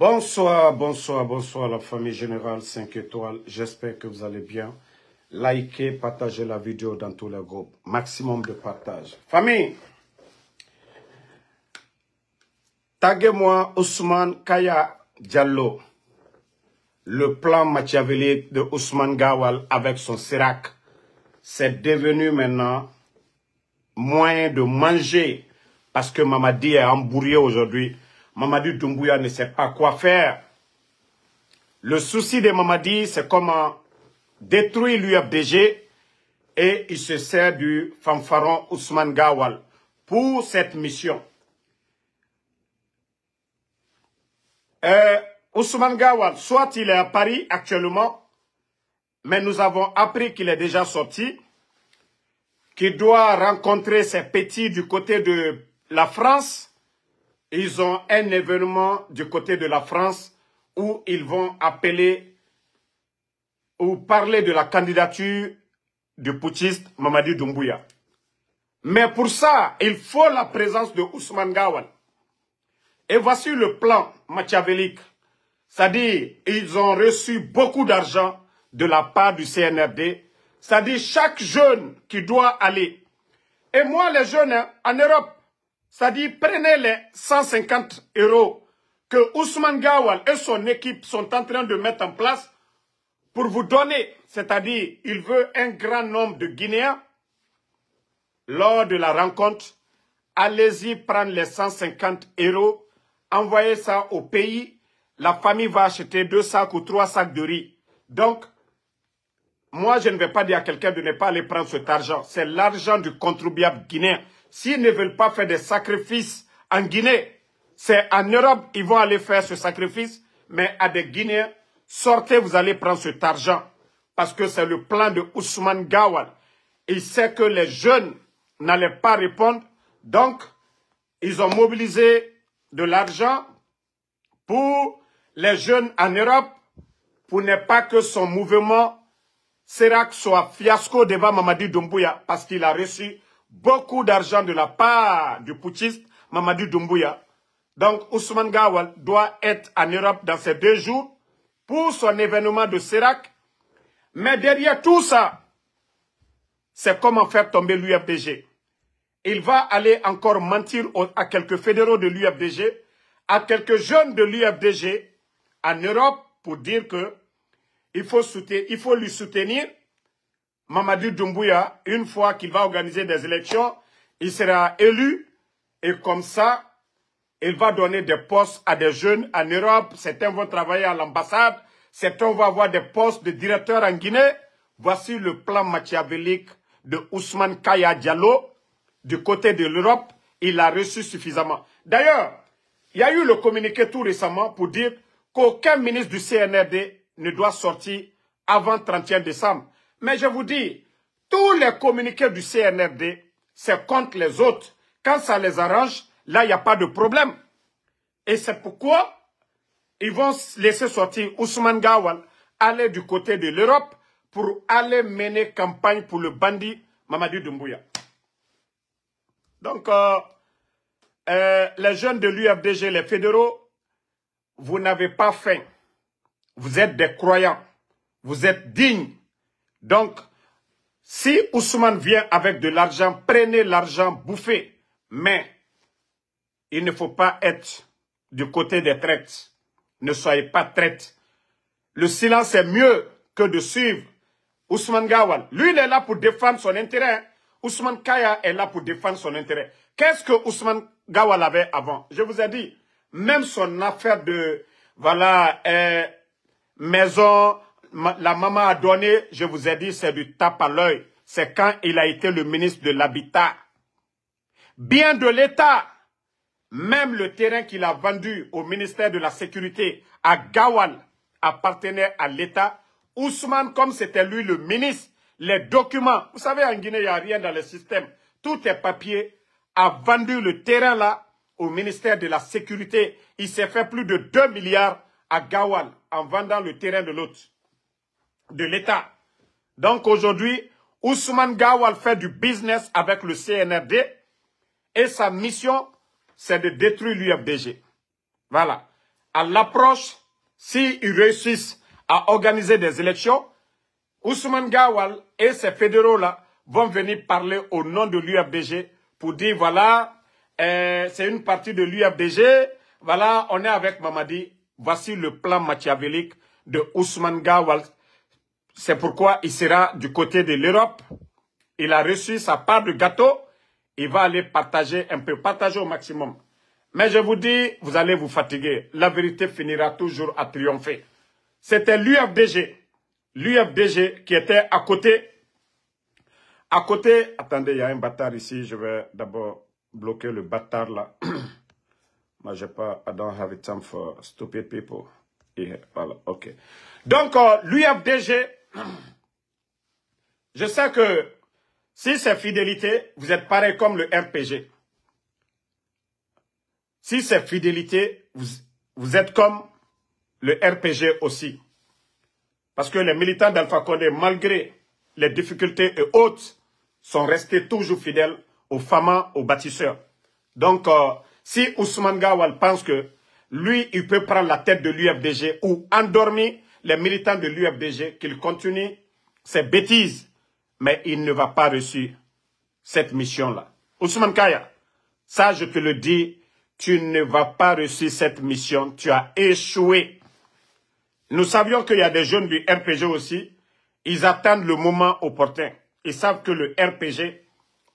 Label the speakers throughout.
Speaker 1: Bonsoir, bonsoir, bonsoir la famille générale 5 étoiles. J'espère que vous allez bien. Likez, partagez la vidéo dans tous les groupes. Maximum de partage. Famille, taguez-moi Ousmane Kaya Diallo. Le plan machiavélique de Ousmane Gawal avec son Sirac. C'est devenu maintenant moyen de manger. Parce que Mamadi est embrouillé aujourd'hui. Mamadi Doumbouya ne sait pas quoi faire. Le souci de Mamadi, c'est comment détruire l'UFDG et il se sert du fanfaron Ousmane Gawal pour cette mission. Ousmane Gawal, soit il est à Paris actuellement, mais nous avons appris qu'il est déjà sorti, qu'il doit rencontrer ses petits du côté de la France. Ils ont un événement du côté de la France où ils vont appeler ou parler de la candidature du putschiste Mamadi Doumbouya. Mais pour ça, il faut la présence de Ousmane Gawal. Et voici le plan machiavélique. C'est-à-dire, ils ont reçu beaucoup d'argent de la part du CNRD. C'est-à-dire, chaque jeune qui doit aller. Et moi, les jeunes en Europe, c'est-à-dire, prenez les 150 € que Ousmane Gawal et son équipe sont en train de mettre en place pour vous donner. C'est-à-dire, il veut un grand nombre de Guinéens. Lors de la rencontre, allez-y prendre les 150 €, envoyez ça au pays. La famille va acheter 2 sacs ou 3 sacs de riz. Donc, moi, je ne vais pas dire à quelqu'un de ne pas aller prendre cet argent. C'est l'argent du contribuable guinéen. S'ils ne veulent pas faire des sacrifices en Guinée, c'est en Europe ils vont aller faire ce sacrifice. Mais à des Guinéens, sortez, vous allez prendre cet argent. Parce que c'est le plan de Ousmane Gawal. Il sait que les jeunes n'allaient pas répondre. Donc, ils ont mobilisé de l'argent pour les jeunes en Europe, pour ne pas que son mouvement Sirac soit fiasco devant Mamadi Doumbouya, parce qu'il a reçu beaucoup d'argent de la part du putschiste Mamadi Doumbouya. Donc Ousmane Gawal doit être en Europe dans ces 2 jours pour son événement de Sirac. Mais derrière tout ça, c'est comment faire tomber l'UFDG. Il va aller encore mentir à quelques fédéraux de l'UFDG, à quelques jeunes de l'UFDG en Europe pour dire que il faut lui soutenir. Mamadi Doumbouya, une fois qu'il va organiser des élections, il sera élu et comme ça, il va donner des postes à des jeunes en Europe. Certains vont travailler à l'ambassade, certains vont avoir des postes de directeur en Guinée. Voici le plan machiavélique de Ousmane Kaya Diallo. Du côté de l'Europe, il a reçu suffisamment. D'ailleurs, il y a eu le communiqué tout récemment pour dire qu'aucun ministre du CNRD ne doit sortir avant 31 décembre. Mais je vous dis, tous les communiqués du CNRD, c'est contre les autres. Quand ça les arrange, là, il n'y a pas de problème. Et c'est pourquoi ils vont laisser sortir Ousmane Gawal, aller du côté de l'Europe pour aller mener campagne pour le bandit Mamadi Doumbouya. Donc, les jeunes de l'UFDG, les fédéraux, vous n'avez pas faim. Vous êtes des croyants. Vous êtes dignes. Donc, si Ousmane vient avec de l'argent, prenez l'argent, bouffez. Mais, il ne faut pas être du côté des traites. Ne soyez pas traite. Le silence est mieux que de suivre Ousmane Gawal. Lui, il est là pour défendre son intérêt. Ousmane Kaya est là pour défendre son intérêt. Qu'est-ce que Ousmane Gawal avait avant? Je vous ai dit, même son affaire de, voilà, maison, la maman a donné, je vous ai dit, c'est du tape à l'œil. C'est quand il a été le ministre de l'Habitat. Bien de l'État, même le terrain qu'il a vendu au ministère de la Sécurité à Gawal appartenait à l'État. Ousmane, comme c'était lui le ministre, les documents, vous savez, en Guinée, il n'y a rien dans le système. Tout est papier. A vendu le terrain là au ministère de la Sécurité. Il s'est fait plus de 2 milliards à Gawal en vendant le terrain de l'autre, de l'État. Donc aujourd'hui, Ousmane Gawal fait du business avec le CNRD et sa mission, c'est de détruire l'UFDG. Voilà. à l'approche, s'ils réussissent à organiser des élections, Ousmane Gawal et ces fédéraux-là vont venir parler au nom de l'UFDG pour dire, voilà, c'est une partie de l'UFDG, voilà, on est avec Mamadi. Voici le plan machiavélique de Ousmane Gawal. C'est pourquoi il sera du côté de l'Europe. Il a reçu sa part de gâteau. Il va aller partager un peu, partager au maximum. Mais je vous dis, vous allez vous fatiguer. La vérité finira toujours à triompher. C'était l'UFDG. L'UFDG qui était à côté. Attendez, il y a un bâtard ici. Je vais d'abord bloquer le bâtard là. Moi, j'ai pas, I don't have time for stupid people. Yeah, voilà, ok. Donc, l'UFDG, je sais que si c'est fidélité, vous êtes pareil comme le RPG. Si c'est fidélité, vous êtes comme le RPG aussi. Parce que les militants d'Alpha Condé, malgré les difficultés et autres, sont restés toujours fidèles aux femmes, aux bâtisseurs. Donc, si Ousmane Gawal pense que lui, il peut prendre la tête de l'UFDG ou endormir les militants de l'UFDG, qu'il continue ses bêtises, mais il ne va pas réussir cette mission-là. Ousmane Kaya, ça je te le dis, tu ne vas pas réussir cette mission, tu as échoué. Nous savions qu'il y a des jeunes du RPG aussi, ils attendent le moment opportun. Ils savent que le RPG,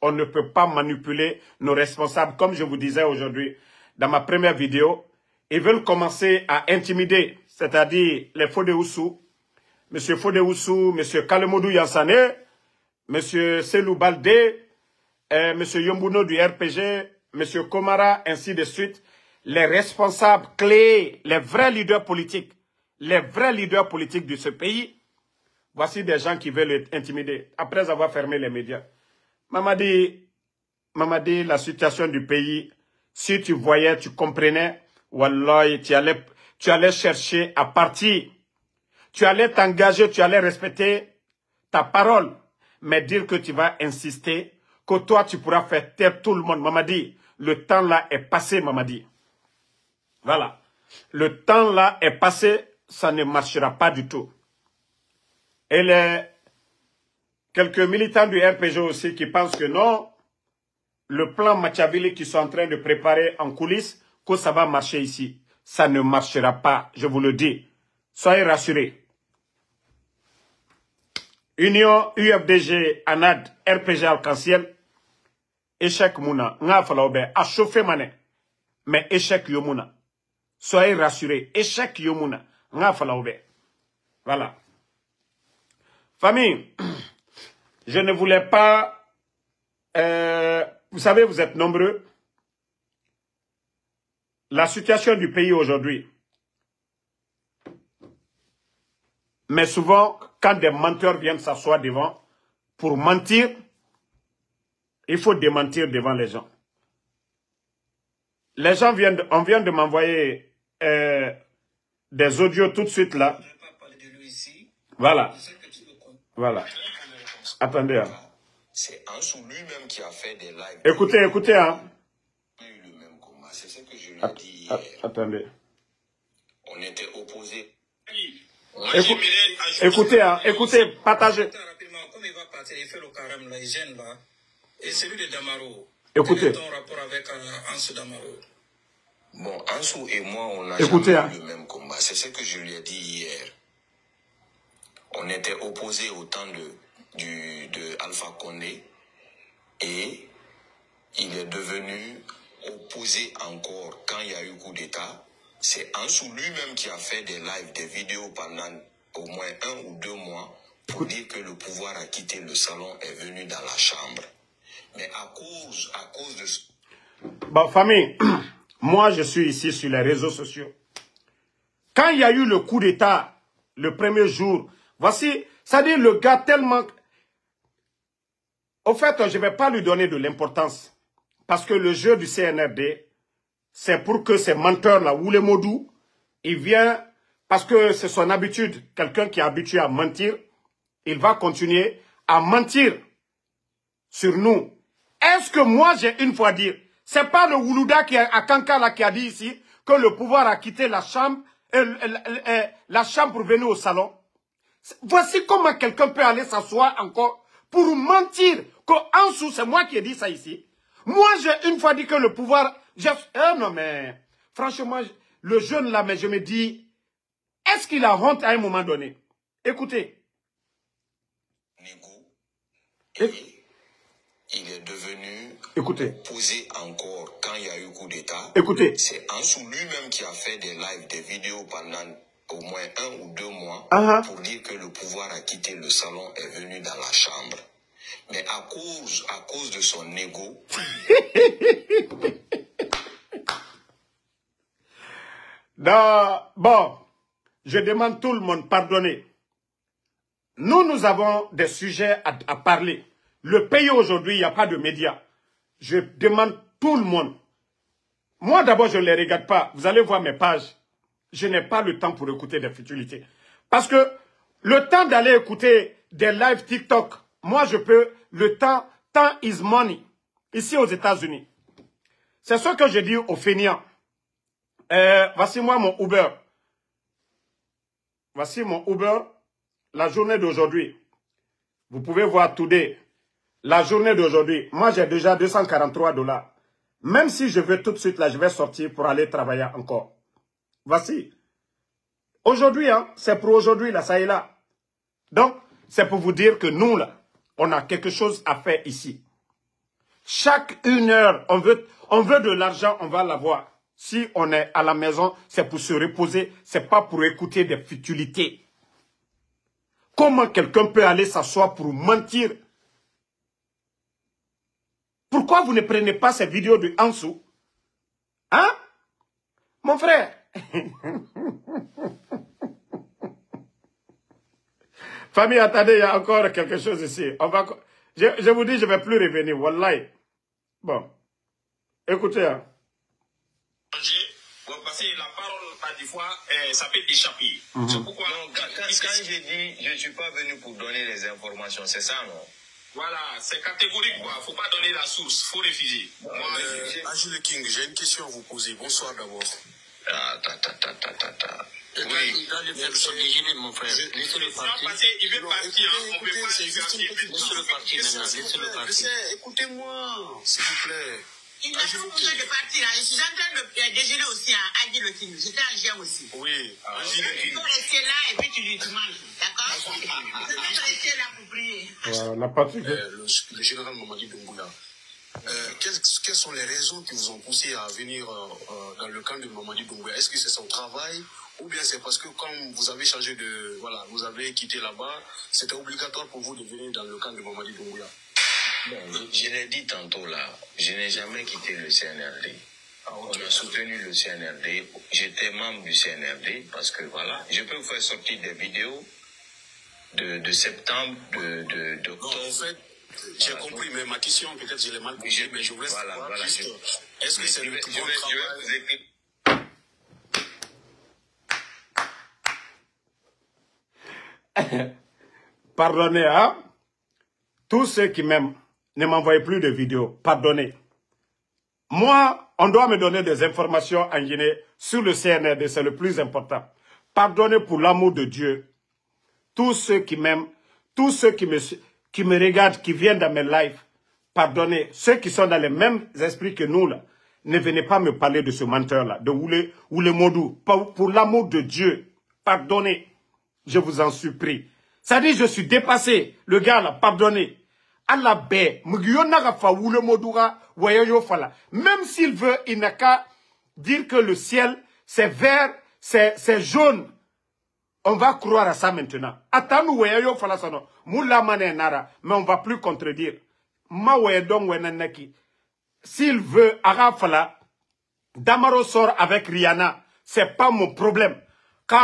Speaker 1: on ne peut pas manipuler nos responsables. Comme je vous disais aujourd'hui dans ma première vidéo, ils veulent commencer à intimider, c'est-à-dire les Fodéoussou, M. Fodéoussou, M. Kalemodou Yansane, M. Selou Baldé, M. Yombuno du RPG, M. Komara, ainsi de suite. Les responsables clés, les vrais leaders politiques de ce pays, voici des gens qui veulent être intimidés après avoir fermé les médias. Mamadi, la situation du pays, si tu voyais, tu comprenais, wallahi, tu allais chercher à partir. Tu allais t'engager, tu allais respecter ta parole. Mais dire que tu vas insister, que toi tu pourras faire taire tout le monde. Mamadi, le temps là est passé, Mamadi. Voilà. Le temps là est passé, ça ne marchera pas du tout. Et les quelques militants du RPG aussi qui pensent que non, le plan machiavélique qu'ils sont en train de préparer en coulisses, que ça va marcher ici. Ça ne marchera pas, je vous le dis. Soyez rassurés. Union, UFDG, ANAD, RPG Arc-en-Ciel, échec Mouna. Nga falaobe, a chauffé mané. Mais échec Yomouna. Soyez rassurés, échec Yomouna. Nga falaobe. Voilà. Famille, je ne voulais pas... vous savez, vous êtes nombreux. La situation du pays aujourd'hui. Mais souvent, quand des menteurs viennent s'asseoir devant, pour mentir, il faut démentir devant les gens. Les gens on vient de m'envoyer des audios tout de suite là. Voilà. Voilà. Attendez. Hein.
Speaker 2: C'est Ansou lui-même qui a fait des lives.
Speaker 1: Écoutez, écoutez. Hein.
Speaker 2: C'est ce que je lui ai dit hier.
Speaker 1: Attendez.
Speaker 2: On était opposés.
Speaker 1: Écoutez, hein, écoutez, partagez.
Speaker 3: Comme il va partir, il fait le carême là, il gêne là. Et celui de Damaro.
Speaker 1: Écoutez.
Speaker 3: Quel est ton rapport avec Ansou Damaro?
Speaker 2: Bon, Ansou et moi, on a
Speaker 1: écoutez,
Speaker 2: jamais
Speaker 1: hein.
Speaker 2: eu le même combat. C'est ce que je lui ai dit hier. On était opposés au temps de Alpha Condé et il est devenu opposé encore quand il y a eu coup d'État. C'est Ansou lui-même qui a fait des lives, des vidéos pendant au moins 1 ou 2 mois pour dire que le pouvoir a quitté le salon, est venu dans la chambre. Mais à cause de ce...
Speaker 1: Bon, famille, moi je suis ici sur les réseaux sociaux. Quand il y a eu le coup d'État, le premier jour, voici, c'est-à-dire le gars tellement... Au fait, je ne vais pas lui donner de l'importance. Parce que le jeu du CNRD, c'est pour que ces menteurs-là, ou les Modou, il vient, parce que c'est son habitude, quelqu'un qui est habitué à mentir, il va continuer à mentir sur nous. Est-ce que moi, j'ai une fois dit, c'est pas le Woulouda qui est à Kankala qui a dit ici que le pouvoir a quitté la chambre, la chambre pour venir au salon. Voici comment quelqu'un peut aller s'asseoir encore pour mentir qu'en dessous, c'est moi qui ai dit ça ici. Moi, j'ai une fois dit que le pouvoir... non, mais franchement, le jeune là, mais je me dis, est-ce qu'il a honte à un moment donné? Écoutez.
Speaker 2: Et il est devenu opposé encore quand il y a eu coup d'État.
Speaker 1: Écoutez.
Speaker 2: C'est Ansou lui-même qui a fait des lives, des vidéos pendant au moins 1 ou 2 mois pour dire que le pouvoir a quitté le salon, est venu dans la chambre. Mais à cause de son ego...
Speaker 1: Bon, je demande tout le monde pardonner. Nous avons des sujets à parler. Le pays aujourd'hui, il n'y a pas de médias. Je demande tout le monde. Moi d'abord, je ne les regarde pas. Vous allez voir mes pages. Je n'ai pas le temps pour écouter des futilités. Parce que le temps d'aller écouter des lives TikTok, moi je peux, le temps is money. Ici aux États-Unis. C'est ce que je dis aux fainéants. Voici moi mon Uber. Voici mon Uber. La journée d'aujourd'hui. Vous pouvez voir today. La journée d'aujourd'hui. Moi j'ai déjà $243. Même si je veux tout de suite là, je vais sortir pour aller travailler encore. Voici. Aujourd'hui, hein, c'est pour aujourd'hui, là, ça est là. Donc, c'est pour vous dire que nous, là, on a quelque chose à faire ici. Chaque 1 heure, on veut de l'argent, on va l'avoir. Si on est à la maison, c'est pour se reposer, c'est pas pour écouter des futilités. Comment quelqu'un peut aller s'asseoir pour mentir? Pourquoi vous ne prenez pas ces vidéos de Ansou? Hein? Mon frère. Famille, attendez, il y a encore quelque chose ici. Je vous dis, je ne vais plus revenir. Wallahi. Bon. Écoutez. Hein.
Speaker 3: Parce que la parole, à des fois, ça peut échapper. C'est pourquoi...
Speaker 2: Quand j'ai dit, je ne suis pas venu pour donner les informations, c'est ça, non?
Speaker 3: Voilà, c'est catégorique, quoi. Il ne faut pas donner la source, il faut refuser.
Speaker 4: Agile King, j'ai une question à vous poser. Bonsoir d'abord.
Speaker 2: Oui.
Speaker 4: Dans le fait de son déjeuner, mon frère, laissez-le partir.
Speaker 3: Il veut partir, on veut pas
Speaker 4: c'est juste une petite
Speaker 3: laissez-le
Speaker 4: partir maintenant, laissez-le partir. Écoutez-moi, s'il vous plaît.
Speaker 5: Il n'a pas besoin de partir. Je suis en train de déjeuner aussi à Agile King. J'étais en Gien aussi.
Speaker 4: Oui, Agile
Speaker 5: Il
Speaker 4: King.
Speaker 5: faut rester là et puis tu manges. D'accord? Je vais rester là pour prier.
Speaker 1: La partie.
Speaker 4: Le général Mamadi Doumbouya. Quelles sont les raisons qui vous ont poussé à venir dans le camp de Mamadi Doumbouya? Est-ce que c'est son travail ou bien c'est parce que quand vous avez changé de... Voilà, vous avez quitté là-bas, c'était obligatoire pour vous de venir dans le camp de Mamadi Doumbouya?
Speaker 2: Bon, je l'ai dit tantôt là, je n'ai jamais quitté le CNRD. On a soutenu le CNRD, j'étais membre du CNRD parce que voilà, je peux vous faire sortir des vidéos de septembre, d'octobre.
Speaker 4: En fait, j'ai compris, mais ma question, peut-être je l'ai mal posée, mais je voulais savoir juste, est-ce que c'est le plus bon travail?
Speaker 1: Pardonnez, hein? Tous ceux qui m'aiment, ne m'envoyez plus de vidéos. Pardonnez. Moi, on doit me donner des informations en Guinée sur le CNRD, c'est le plus important. Pardonnez pour l'amour de Dieu. Tous ceux qui m'aiment, tous ceux qui me regardent, qui viennent dans mes lives, pardonnez. Ceux qui sont dans les mêmes esprits que nous, là, ne venez pas me parler de ce menteur-là, de Oulé Modou. Pour l'amour de Dieu, pardonnez. Je vous en supplie. Ça dit, je suis dépassé. Le gars là, pardonnez. Allah bé, même s'il veut, il n'a qu'à dire que le ciel, c'est vert, c'est jaune. On va croire à ça maintenant. Attends-nous, mais on ne va plus contredire. S'il veut, Arafala, Damaro sort avec Rihanna, c'est pas mon problème. Ce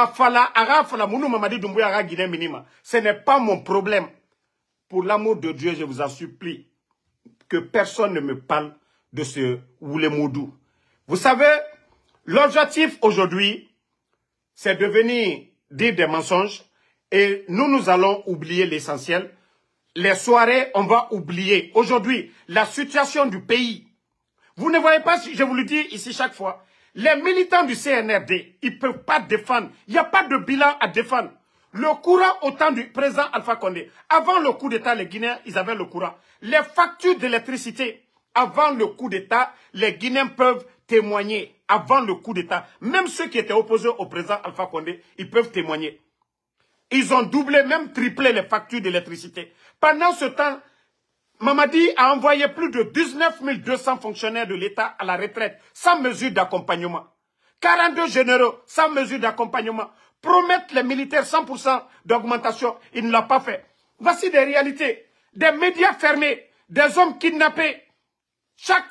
Speaker 1: n'est pas mon problème. Pour l'amour de Dieu, je vous en supplie, que personne ne me parle de ce Oulémoudou. Vous savez, l'objectif aujourd'hui, c'est de venir dire des mensonges et nous allons oublier l'essentiel. Les soirées, on va oublier. Aujourd'hui, la situation du pays. Vous ne voyez pas, je vous le dis ici chaque fois, Les militants du CNRD, ils ne peuvent pas défendre. Il n'y a pas de bilan à défendre. Le courant au temps du président Alpha Condé. Avant le coup d'État, les Guinéens, ils avaient le courant. Les factures d'électricité, avant le coup d'État, les Guinéens peuvent témoigner. Avant le coup d'État, même ceux qui étaient opposés au président Alpha Condé, ils peuvent témoigner. Ils ont doublé, même triplé les factures d'électricité. Pendant ce temps, Mamadi a envoyé plus de 19 200 fonctionnaires de l'État à la retraite, sans mesure d'accompagnement. 42 généraux, sans mesure d'accompagnement. Promettre les militaires 100% d'augmentation, il ne l'a pas fait. Voici des réalités. Des médias fermés, des hommes kidnappés,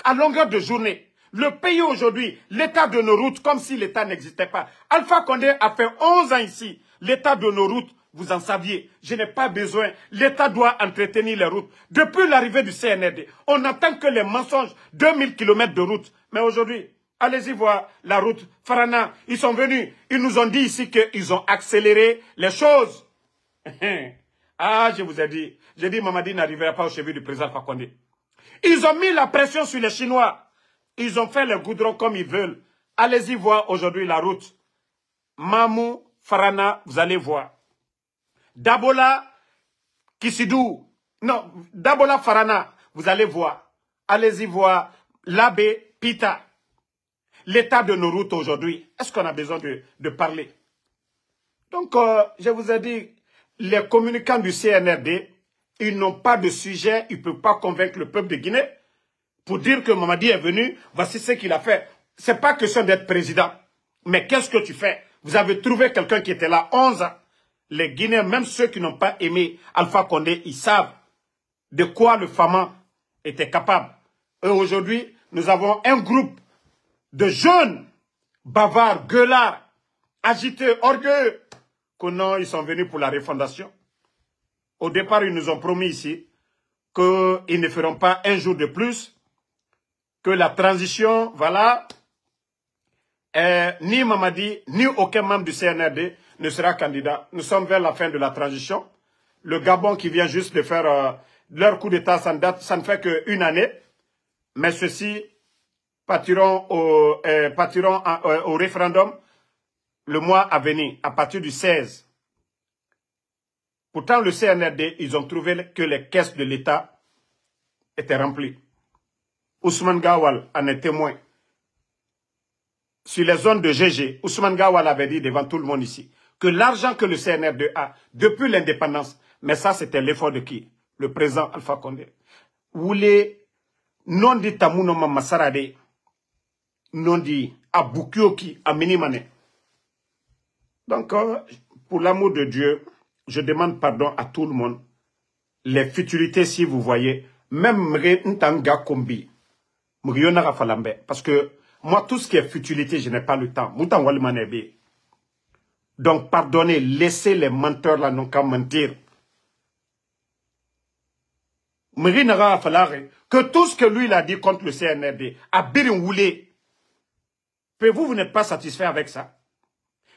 Speaker 1: à longueur de journée. Le pays aujourd'hui, l'état de nos routes, comme si l'état n'existait pas. Alpha Condé a fait 11 ans ici. L'état de nos routes, vous en saviez. Je n'ai pas besoin. L'État doit entretenir les routes. Depuis l'arrivée du CNRD, on n'attend que les mensonges. 2000 km de route. Mais aujourd'hui, allez-y voir la route Farana. Ils sont venus. Ils nous ont dit ici qu'ils ont accéléré les choses. Ah, je vous ai dit. J'ai dit Mamadi n'arrivera pas au chevet du président Alpha Condé. Ils ont mis la pression sur les Chinois. Ils ont fait le goudron comme ils veulent. Allez-y voir aujourd'hui la route. Mamou, Farana, vous allez voir. Dabola, Kisidou, non, Dabola, Farana, vous allez voir. Allez-y voir l'abbé Pita. L'état de nos routes aujourd'hui. Est-ce qu'on a besoin de parler? Donc, je vous ai dit, les communicants du CNRD, ils n'ont pas de sujet, ils ne peuvent pas convaincre le peuple de Guinée pour dire que Mamadi est venu, voici ce qu'il a fait. Ce n'est pas question d'être président. Mais qu'est-ce que tu fais? Vous avez trouvé quelqu'un qui était là 11 ans. Les Guinéens, même ceux qui n'ont pas aimé Alpha Condé, ils savent de quoi le Fama était capable. Et aujourd'hui, nous avons un groupe de jeunes, bavards, gueulards, agités, orgueilleux, que non, ils sont venus pour la refondation. Au départ, ils nous ont promis ici qu'ils ne feront pas un jour de plus, que la transition, voilà, ni Mamadi, ni aucun membre du CNRD ne sera candidat. Nous sommes vers la fin de la transition. Le Gabon qui vient juste de faire leur coup d'État, ça ne fait qu'une année. Mais ceux-ci partiront au référendum le mois à venir, à partir du 16. Pourtant, le CNRD, ils ont trouvé que les caisses de l'État étaient remplies. Ousmane Gawal en est témoin. Sur les zones de GG, Ousmane Gawal avait dit devant tout le monde ici que l'argent que le CNRD a depuis l'indépendance, mais ça c'était l'effort de qui? Le président Alpha Condé. Voulez non dit Tamounoma Masarade, non dit Aboukioki, à Minimane. Donc, pour l'amour de Dieu, je demande pardon à tout le monde. Les futilités, si vous voyez, même Ntanga Kombi, parce que moi, tout ce qui est futilité, je n'ai pas le temps. Donc, pardonnez, laissez les menteurs là, non qu'à mentir. Que tout ce que lui il a dit contre le CNRD, a bien roulé. Vous n'êtes pas satisfait avec ça?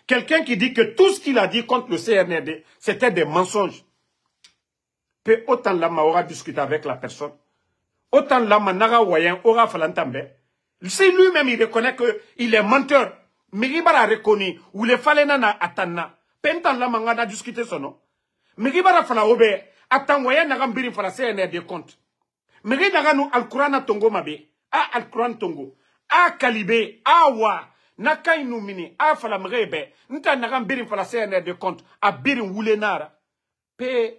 Speaker 1: Quelqu'un qui dit que tout ce qu'il a dit contre le CNRD, c'était des mensonges. Peut autant l'ama aura discuté avec la personne. Autant l'ama n'aura wayan aura falantambe. Si lui-même il reconnaît qu'il est menteur, Miribara reconnu, ou les falenana atana, pentan l'ama n'a discuté son nom. Miribara fala obe, atan wayan n'a gambiri fala CNRD compte. Miribara nous al-Qur'an tongo mabe, a al-Qur'an tongo, a kalibé, a wa. Naka inu mini, a fala mrebe, nta nagam birin fala CNRD compte, a birin wule nara. Pe,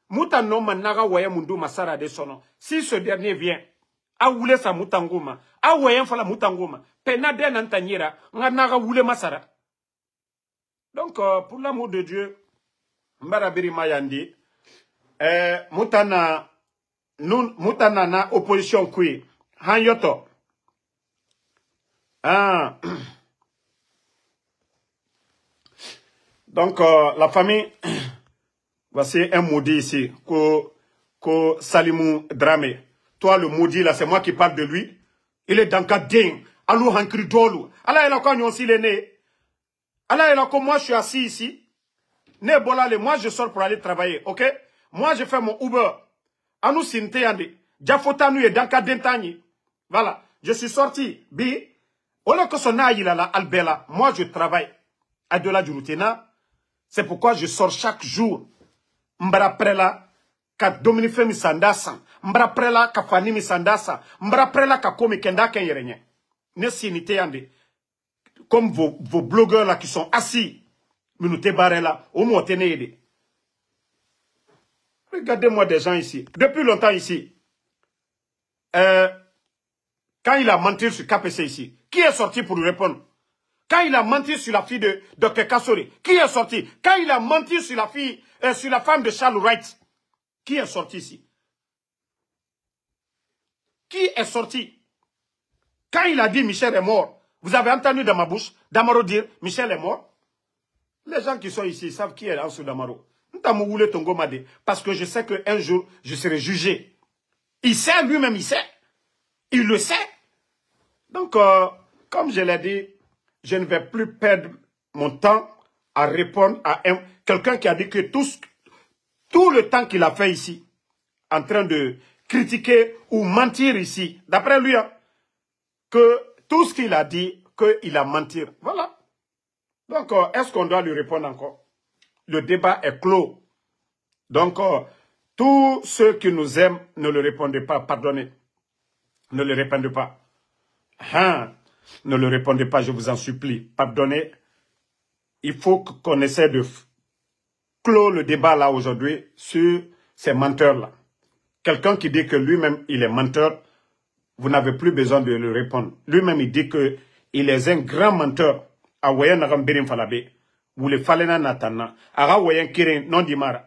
Speaker 1: muta noma naga waya mundu masara de sono. Si ce dernier vient, a wule sa mutanguma, a wayan fala mutanguma, pe na de nantanyira, nga naga wule masara. Donc, pour l'amour de Dieu, mbara biri mayandi, mutana na opposition kui, han yoto. Ah. Donc, la famille, voici un maudit ici, Ko Salimou Dramé. Toi, le maudit, là, c'est moi qui parle de lui. Il est dans Kading. Alou Hankri Dolou. Allah, il a quoi, aussi les nez. Allah, il a quoi, moi, je suis assis ici. Né bolale, moi, je sors pour aller travailler, ok? Moi, je fais mon Uber. Anou Sinteyande. Jafota, nous, est dans Kadentani. Voilà. Je suis sorti, bi. Ola que son aïla la albela, moi je travaille à de la Djurutena. C'est pourquoi je sors chaque jour. Mbara prela ka Dominique Femi Sandasa. Mbara prela ka Fanimi Sandasa. Mbara prela ka Komi Kenda Kenyerenye. Ne sinite yande. Comme vos blogueurs là qui sont assis. Minute barre là. Au moins tenez aidé. Regardez-moi des gens ici. Depuis longtemps ici. Quand il a menti sur KPC ici, qui est sorti pour lui répondre? Quand il a menti sur la fille de Dr Kassori, qui est sorti? Quand il a menti sur la fille, sur la femme de Charles Wright, qui est sorti ici? Qui est sorti? Quand il a dit Michel est mort, vous avez entendu dans ma bouche Damaro dire Michel est mort? Les gens qui sont ici savent qui est Ansou Damaro. Parce que je sais qu'un jour, je serai jugé. Il sait, lui-même, il sait. Il le sait. Donc, comme je l'ai dit, je ne vais plus perdre mon temps à répondre à quelqu'un qui a dit que tout le temps qu'il a fait ici, en train de critiquer ou mentir ici, d'après lui, hein, que tout ce qu'il a dit, qu'il a menti. Voilà. Donc, est-ce qu'on doit lui répondre encore? Le débat est clos. Donc, tous ceux qui nous aiment, ne le répondez pas, pardonnez. Ne le répondez pas. Hein? Ne le répondez pas, je vous en supplie. Pardonnez. Il faut qu'on essaie de clore le débat là aujourd'hui sur ces menteurs-là. Quelqu'un qui dit que lui-même, il est menteur, vous n'avez plus besoin de le répondre. Lui-même, il dit qu'il est un grand menteur. Awayen Nagambirim Falabe. Vous le falena natana. Ara wayen kirin non dimara.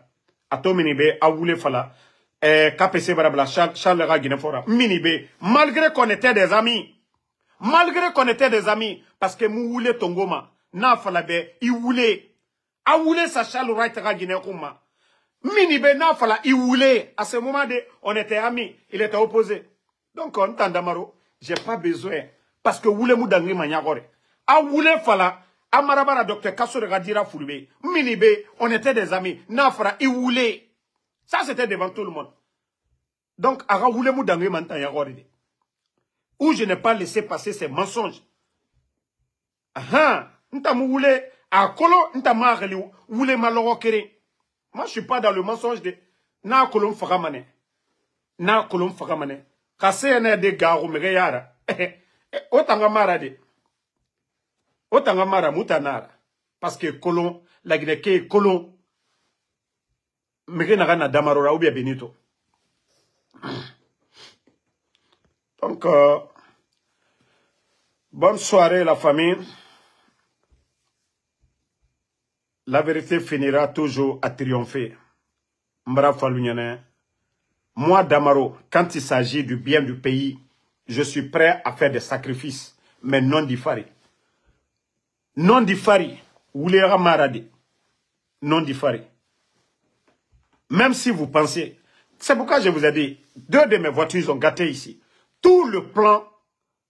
Speaker 1: Ato minibe awule fala. KPC barabla Charles Raguinefora. Minibe. Malgré qu'on était des amis. Malgré qu'on était des amis. Parce que mou voulait tongoma. Na falabe. Il voulait. A voulait sa Charles Raguinefoma. Minibe na fala. Il voulait. À ce moment on était amis. Il était opposé. Donc on t'endamaro. J'ai pas besoin. Parce que voulez moudangi maniagore. A voulait fala. Amarabara docteur Kassori Radira Foulbe, Minibe, on était des amis. Nafra, il voulait. Ça, c'était devant tout le monde. Donc, Ara voulait moudangue mantayagoride. Où je n'ai pas laissé passer ces mensonges. Ah, n'tamou voulait, à Kolo, n'tamou voulait malorokere. Moi, je suis pas dans le mensonge de Na Kolom Faramane. Na Kolom Faramane. Kassé de Garo Mereyara. Otanga marade. Otanga mara mutanara. Parce que colon, la Guinée colon, Merenagana Damarora ou bien Benito. Donc, bonne soirée la famille. La vérité finira toujours à triompher. Mbra Falunyane. Moi, Damaro, quand il s'agit du bien du pays, je suis prêt à faire des sacrifices, mais non d'Ifari. Non d'Ifari, Oulera Maradi. Non d'Ifari. Même si vous pensez, c'est pourquoi je vous ai dit, 2 de mes voitures ont gâté ici. Tout le plan,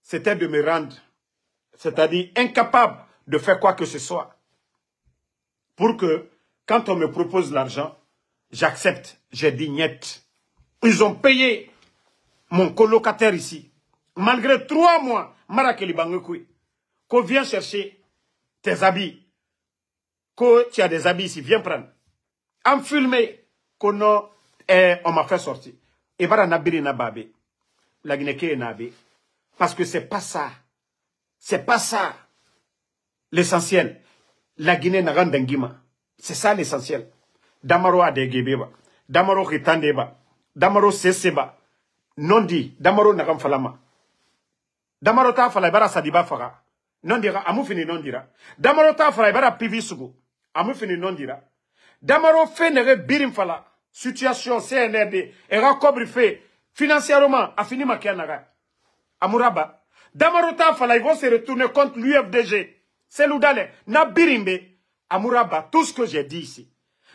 Speaker 1: c'était de me rendre, c'est-à-dire incapable de faire quoi que ce soit. Pour que, quand on me propose l'argent, j'accepte. J'ai dit niet. Ils ont payé mon colocataire ici. Malgré 3 mois, Marakeli Bangekui, qu'on vient chercher tes habits, que tu as des habits ici, viens prendre. En filmé, qu'on on m'a fait sortir. Et voilà, Nabiri Nababe. La Guinée Nabe. Parce que c'est pas ça. C'est pas ça. L'essentiel. La Guinée n'a rien d'engima. C'est ça l'essentiel. Damaro Adegebeba. Damaro Ritandeba. Damaro Seseba. Non dit. Damaro Nagam Falama. Damaro Ta Falabara Sadiba Fara. Non dira, amu fini non dira. Damaro ta fala ibara pivi sugu. Amu fini non dira. Damaro fait nere birim fala. Situation CNRD. Era kobri fait. Financièrement, a fini ma kianaga. Amuraba. Damaro ta fala, ils vont se retourner contre l'UFDG. C'est l'oudale. Na birimbe. Amuraba. Tout ce que j'ai dit ici.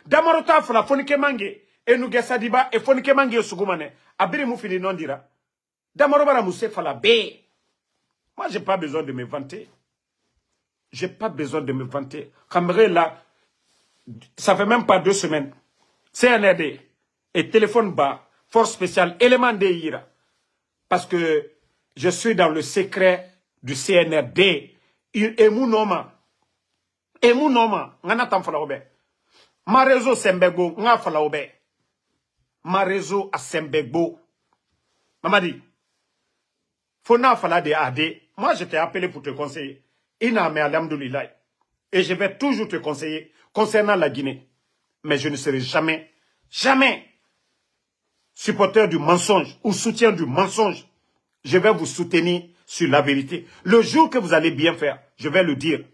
Speaker 1: Damaro ta fala, fonike mange. Et nous gesadiba, et fonike mange sugumane. Abirimu fini non dira. Damaro bara mousse fala be. Moi, je n'ai pas besoin de me vanter. Je n'ai pas besoin de me vanter. Kamere là, ça fait même pas 2 semaines. CNRD et téléphone bas, force spéciale, élément de Ira. Parce que je suis dans le secret du CNRD, et mon ngana tam fala obe. Ma réseau Sembego, nga fala obe. Ma réseau à Sembego. Mamadi, Fona fala de AD. Moi, je t'ai appelé pour te conseiller. Ina me alhamdoulilah. Et je vais toujours te conseiller concernant la Guinée. Mais je ne serai jamais, jamais supporter du mensonge ou soutien du mensonge. Je vais vous soutenir sur la vérité. Le jour que vous allez bien faire, je vais le dire.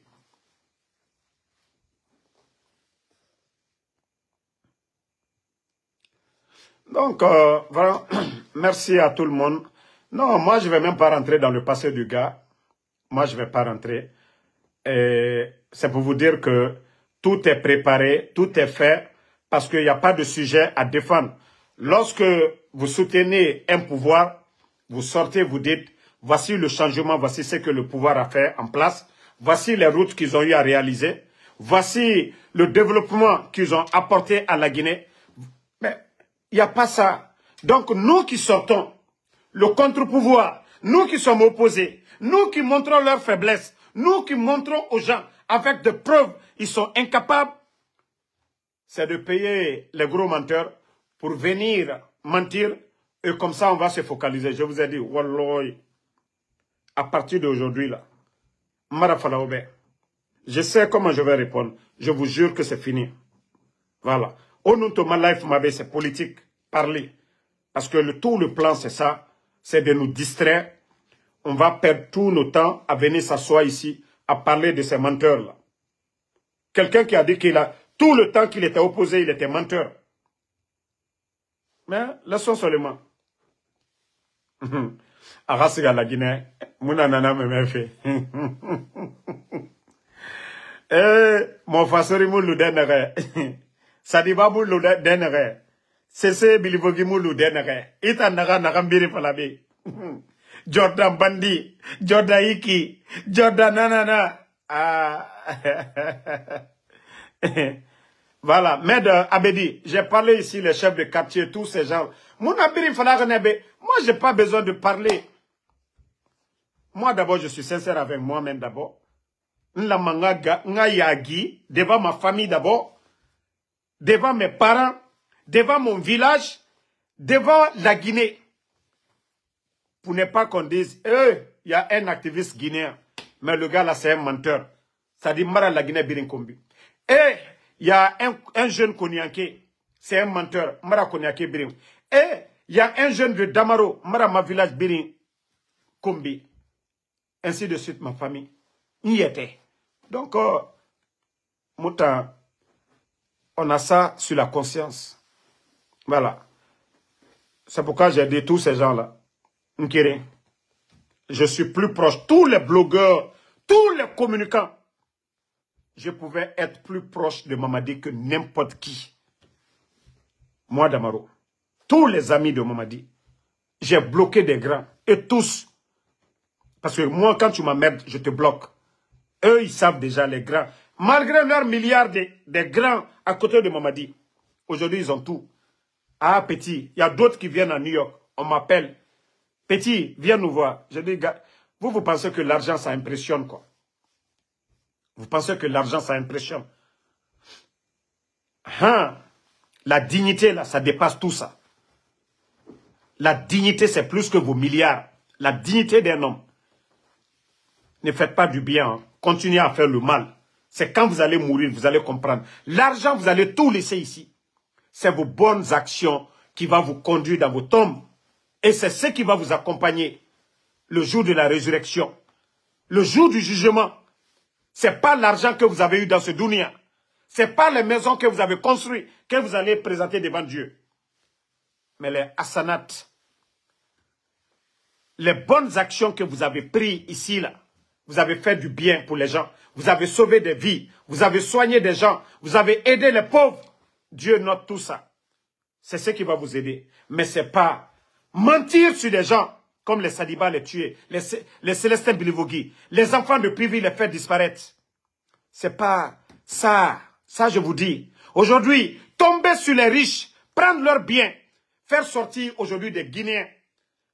Speaker 1: Donc, voilà, merci à tout le monde. Non, moi, je ne vais même pas rentrer dans le passé du gars. Moi, je ne vais pas rentrer. C'est pour vous dire que tout est préparé, tout est fait, parce qu'il n'y a pas de sujet à défendre. Lorsque vous soutenez un pouvoir, vous sortez, vous dites, voici le changement, voici ce que le pouvoir a fait en place, voici les routes qu'ils ont eu à réaliser, voici le développement qu'ils ont apporté à la Guinée. Mais il n'y a pas ça. Donc nous qui sortons, le contre-pouvoir, nous qui sommes opposés, nous qui montrons leur faiblesse, nous qui montrons aux gens avec des preuves, ils sont incapables, c'est de payer les gros menteurs pour venir mentir, et comme ça on va se focaliser. Je vous ai dit, Wallah, à partir d'aujourd'hui là, Marafalaoube, je sais comment je vais répondre. Je vous jure que c'est fini. Voilà. Onuntoma life mabe, c'est politique, parler. Parce que tout le plan c'est ça, c'est de nous distraire. On va perdre tout notre temps à venir s'asseoir ici, à parler de ces menteurs-là. Quelqu'un qui a dit qu'il a tout le temps qu'il était opposé, il était menteur. Mais laissons seulement. Arasiga la Guinée, Mouna nana me fait. Mon fasori moulou denere. Sadiba moulou denere. Sese bilivogi moulou denere. Ita naga nagambiri falabi. Jordan Bandi, Jordan Iki, Jordan Nanana. Ah. Voilà, Med Abedi, j'ai parlé ici, les chefs de quartier, tous ces gens. Moi, je n'ai pas besoin de parler. Moi, d'abord, je suis sincère avec moi-même d'abord. Devant ma famille d'abord, devant mes parents, devant mon village, devant la Guinée. Pour ne pas qu'on dise, il y a un activiste guinéen, mais le gars là, c'est un menteur. Ça dit, Mara la Guinée Birinkombi. Et il y a un jeune Konyanké, c'est un menteur, Mara Konyanké Birin. Et il y a un jeune de Damaro, Mara ma village Birin Kombi. Ainsi de suite, ma famille. Il y était. Donc, Mouta, on a ça sur la conscience. Voilà. C'est pourquoi j'ai dit tous ces gens-là. Je suis plus proche. Tous les blogueurs, tous les communicants, je pouvais être plus proche de Mamadi que n'importe qui. Moi, Damaro. Tous les amis de Mamadi. J'ai bloqué des grands. Et tous. Parce que moi, quand tu m'emmerdes, je te bloque. Eux, ils savent déjà, les grands. Malgré leurs milliards de grands à côté de Mamadi. Aujourd'hui, ils ont tout. Ah, petit, il y a d'autres qui viennent à New York. On m'appelle. Petit, viens nous voir. Je dis, gars, vous pensez que l'argent, ça impressionne, quoi. Vous pensez que l'argent, ça impressionne. Hein? La dignité, là, ça dépasse tout ça. La dignité, c'est plus que vos milliards. La dignité d'un homme. Ne faites pas du bien. Hein. Continuez à faire le mal. C'est quand vous allez mourir, vous allez comprendre. L'argent, vous allez tout laisser ici. C'est vos bonnes actions qui vont vous conduire dans vos tombes. Et c'est ce qui va vous accompagner le jour de la résurrection. Le jour du jugement. C'est pas l'argent que vous avez eu dans ce dunya. C'est pas les maisons que vous avez construites que vous allez présenter devant Dieu. Mais les hasanat, les bonnes actions que vous avez prises ici, là, vous avez fait du bien pour les gens. Vous avez sauvé des vies. Vous avez soigné des gens. Vous avez aidé les pauvres. Dieu note tout ça. C'est ce qui va vous aider. Mais ce n'est pas mentir sur des gens comme les Sadiba, les tuer, les Célestins Bilivogui, les enfants de Privi, les faire disparaître. C'est pas ça. Ça, je vous dis. Aujourd'hui, tomber sur les riches, prendre leurs biens, faire sortir aujourd'hui des Guinéens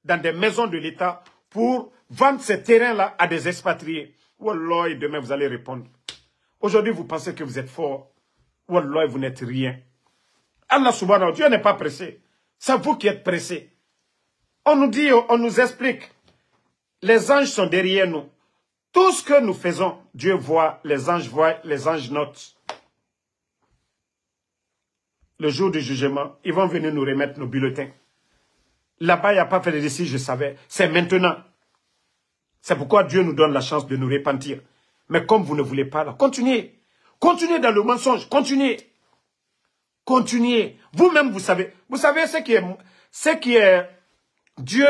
Speaker 1: dans des maisons de l'État pour vendre ces terrains-là à des expatriés. Wallah, demain vous allez répondre. Aujourd'hui, vous pensez que vous êtes fort. Wallah, vous n'êtes rien. Allah subhanahu wa ta'ala, Dieu n'est pas pressé. C'est vous qui êtes pressé. On nous dit, on nous explique. Les anges sont derrière nous. Tout ce que nous faisons, Dieu voit, les anges notent. Le jour du jugement, ils vont venir nous remettre nos bulletins. Là-bas, il n'y a pas fait de décision, je savais. C'est maintenant. C'est pourquoi Dieu nous donne la chance de nous repentir. Mais comme vous ne voulez pas, là, continuez. Continuez dans le mensonge. Continuez. Continuez. Vous-même, vous savez. Vous savez ce qui est Dieu,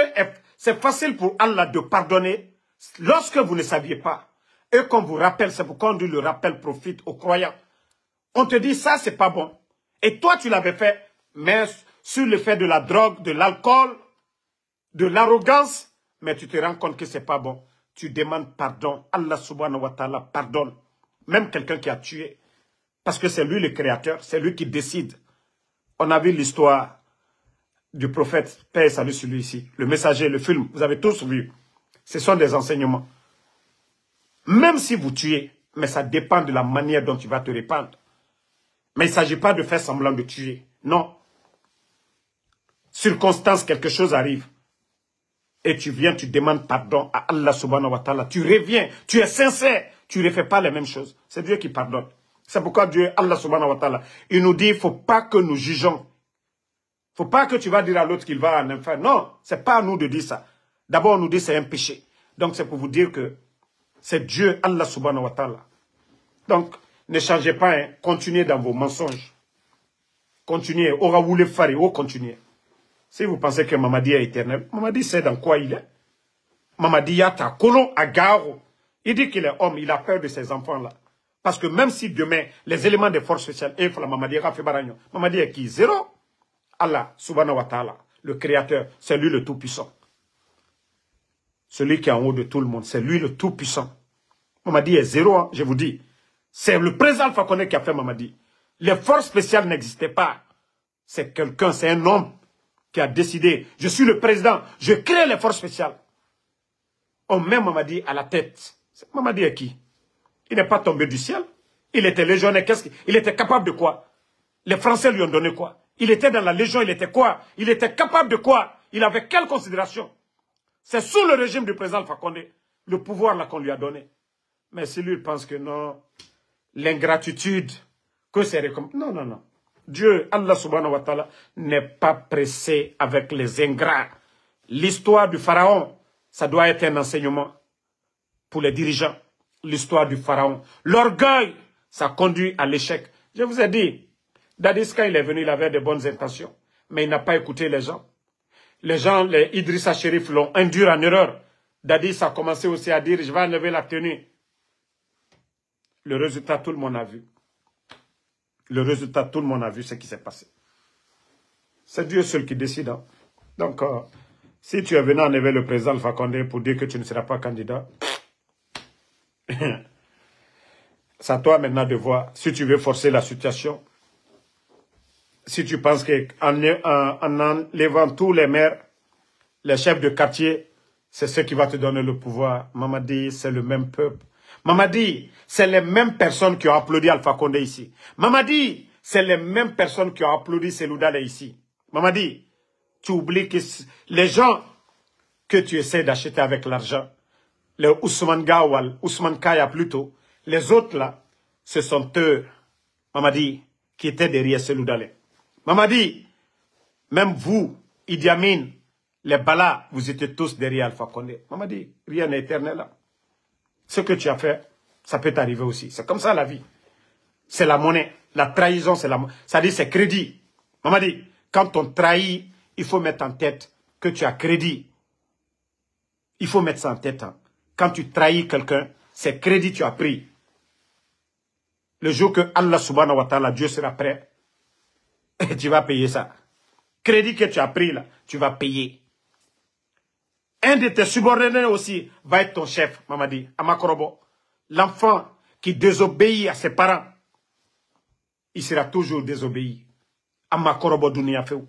Speaker 1: c'est facile pour Allah de pardonner lorsque vous ne saviez pas. Et qu'on vous rappelle, c'est pourquoi on dit le rappel profite aux croyants. On te dit ça, c'est pas bon. Et toi, tu l'avais fait, mais sur le fait de la drogue, de l'alcool, de l'arrogance, mais tu te rends compte que c'est pas bon. Tu demandes pardon. Allah subhanahu wa ta'ala pardonne. Même quelqu'un qui a tué. Parce que c'est lui le créateur, c'est lui qui décide. On a vu l'histoire du prophète, paix et salut sur lui ici. Le messager, le film, vous avez tous vu. Ce sont des enseignements. Même si vous tuez, mais ça dépend de la manière dont tu vas te répandre. Mais il ne s'agit pas de faire semblant de tuer. Non. Circonstance, quelque chose arrive. Et tu viens, tu demandes pardon à Allah subhanahu wa ta'ala. Tu reviens, tu es sincère. Tu ne refais pas les mêmes choses. C'est Dieu qui pardonne. C'est pourquoi Dieu, Allah subhanahu wa ta'ala, il nous dit, il ne faut pas que nous jugeons. Il ne faut pas que tu vas dire à l'autre qu'il va en enfer. Non, ce n'est pas à nous de dire ça. D'abord, on nous dit c'est un péché. Donc, c'est pour vous dire que c'est Dieu, Allah subhanahu wa ta'ala. Donc, ne changez pas, hein. Continuez dans vos mensonges. Continuez. Aura voulu faire, continuez. Si vous pensez que Mamadi est éternel, Mamadi sait dans quoi il est. Mamadi Yata, colon à Garo. Il dit qu'il est homme, il a peur de ses enfants-là. Parce que même si demain, les éléments des forces spéciales, Mamadi est qui? Zéro. Allah, subhanahu wa ta'ala, le créateur, c'est lui le tout-puissant. Celui qui est en haut de tout le monde, c'est lui le tout-puissant. Mamadi est zéro, hein, je vous dis. C'est le président Alpha Condé qui a fait Mamadi. Les forces spéciales n'existaient pas. C'est quelqu'un, c'est un homme qui a décidé, je suis le président, je crée les forces spéciales. On met Mamadi à la tête. Mamadi est qui? Il n'est pas tombé du ciel. Il était légionnaire. Il était capable de quoi? Les Français lui ont donné quoi? Il était dans la Légion, il était quoi? Il était capable de quoi? Il avait quelle considération? C'est sous le régime du président Alpha Condé, le pouvoir là qu'on lui a donné. Mais si lui il pense que non, l'ingratitude, que c'est récompensé. Non, non, non. Dieu, Allah subhanahu wa ta'ala, n'est pas pressé avec les ingrats. L'histoire du pharaon, ça doit être un enseignement pour les dirigeants. L'histoire du pharaon. L'orgueil, ça conduit à l'échec. Je vous ai dit, Dadis, quand il est venu, il avait de bonnes intentions. Mais il n'a pas écouté les gens. Les gens, les Idrissa Chérif l'ont induit en erreur. Dadis a commencé aussi à dire, je vais enlever la tenue. Le résultat, tout le monde a vu. Le résultat, tout le monde a vu ce qui s'est passé. C'est Dieu seul qui décide. Hein. Donc, si tu es venu enlever le président Alpha Condé pour dire que tu ne seras pas candidat, c'est à toi maintenant de voir si tu veux forcer la situation. Si tu penses qu'en enlevant tous les maires, les chefs de quartier, c'est ce qui va te donner le pouvoir. Mamadi, c'est le même peuple. Mamadi, c'est les mêmes personnes qui ont applaudi Alpha Condé ici. Mamadi, c'est les mêmes personnes qui ont applaudi Seloudale ici. Mamadi, tu oublies que les gens que tu essaies d'acheter avec l'argent, les Ousmane Gawal, Ousmane Kaya plutôt, les autres là, ce sont eux, Mamadi, qui étaient derrière Seloudale. Mamadi, même vous, Idi Amin, les Bala, vous étiez tous derrière Alpha Condé. Mamadi, rien n'est éternel là. Ce que tu as fait, ça peut t'arriver aussi. C'est comme ça la vie. C'est la monnaie. La trahison, c'est la monnaie. Ça dit c'est crédit. Mamadi, quand on trahit, il faut mettre en tête que tu as crédit. Il faut mettre ça en tête. Hein. Quand tu trahis quelqu'un, c'est crédit que tu as pris. Le jour que Allah subhanahu wa ta'ala, Dieu sera prêt, et tu vas payer ça. Crédit que tu as pris là, tu vas payer. Un de tes subordonnés aussi va être ton chef, Mamadi, Amakorobo. L'enfant qui désobéit à ses parents, il sera toujours désobéi. Amakorobo Dunia Féou.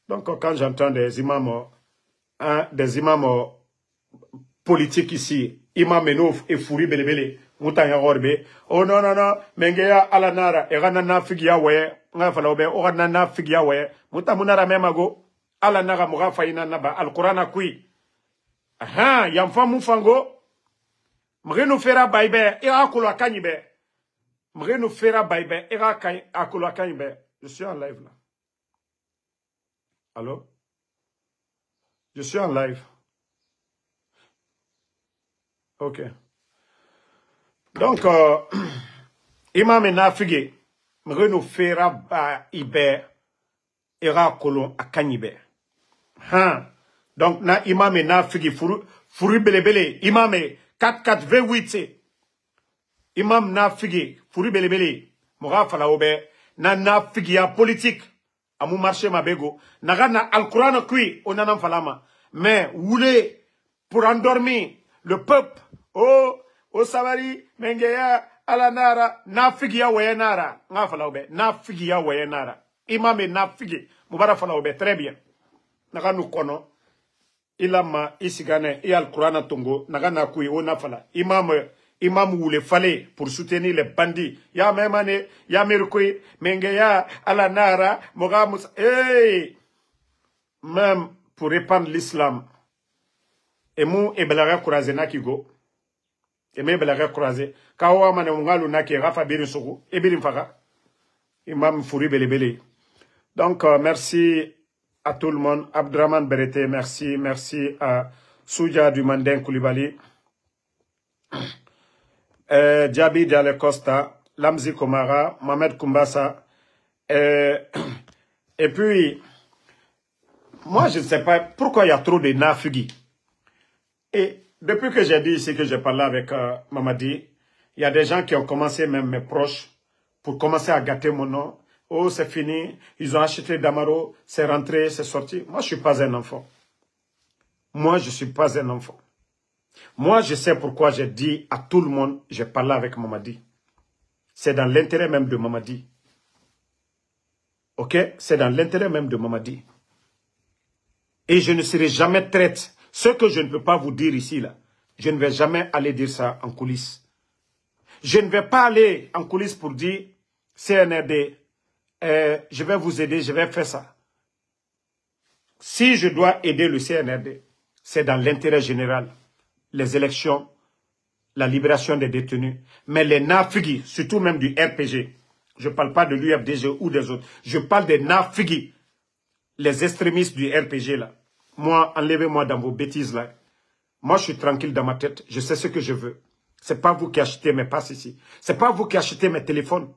Speaker 1: Donc quand j'entends des imams hein, des imams politiques ici. Imam Menouf et Fouri Belebele. Moutanya Orbe. Oh non, non, non. Mengeya Alanara. Eranana Figia Waye. Ngafalobe. Oranana Figia Waye. Mutamunara Memago. Alanara Mourafaina Naba. Al-Qurana Kui. Ah, Yamfa Moufango. Mreno Fera Baïbe. Ira Kula Kanyibe. Mreno Fera Baïbe. Ira Kula Kanyibe. Je suis en live là. Allô? Je suis en live. Ok. Donc, Imam Nafigé, Mreno Fera Baïbe. Ira Kolon Akanyibe. Hein? Donc, na Imam Nafigé, Fouri Belebele, Imam 4428, Imam Nafigé, Fouri Belebele, Moura Falaobe, na Nafigia politique, à mon marché Mabego, Nagana Al-Quran Kui, on en falama. Mais, voulez, pour endormir le peuple, oh Savari, Mengeya, Alanara, Nafigia Wayanara, Nafalaobe, Nafigia Wayanara, Imam Nafigé, Moubara Falaobe, très bien. Naganu Kono. Ilama isigane et al-Qur'an tongo nagana kui onafala imam ou le fallait pour soutenir les bandits ya memane ya merkui mengeya ala nara mogamus hey même pour répandre l'islam et mou e belaga croiser nakigo et me belaga croiser kawa mane ngalu naki rafa birin sogo e birin faga imam Fouri Belebele. Donc merci à tout le monde. Abdraman Berete, merci. Merci à Souja du Mandin Koulibaly. Djabi Diale Costa, Lamzi Komara, Mohamed Koumbassa. Et puis, moi, je ne sais pas pourquoi il y a trop de nafugis. Et depuis que j'ai dit ici que j'ai parlé avec Mamadi, il y a des gens qui ont commencé, même mes proches, pour commencer à gâter mon nom. Oh, c'est fini, ils ont acheté Damaro, c'est rentré, c'est sorti. Moi, je ne suis pas un enfant. Moi, je ne suis pas un enfant. Moi, je sais pourquoi j'ai dit à tout le monde, j'ai parlé avec Mamadi. C'est dans l'intérêt même de Mamadi. Ok? C'est dans l'intérêt même de Mamadi. Et je ne serai jamais traite. Ce que je ne peux pas vous dire ici, là, je ne vais jamais aller dire ça en coulisses. Je ne vais pas aller en coulisses pour dire CNRD, je vais vous aider, je vais faire ça. Si je dois aider le CNRD, c'est dans l'intérêt général. Les élections, la libération des détenus. Mais les nafigis, surtout même du RPG, je ne parle pas de l'UFDG ou des autres, je parle des nafigis, les extrémistes du RPG là. Moi, enlevez-moi dans vos bêtises là. Moi, je suis tranquille dans ma tête, je sais ce que je veux. Ce n'est pas vous qui achetez mes passes ici. Ce n'est pas vous qui achetez mes téléphones.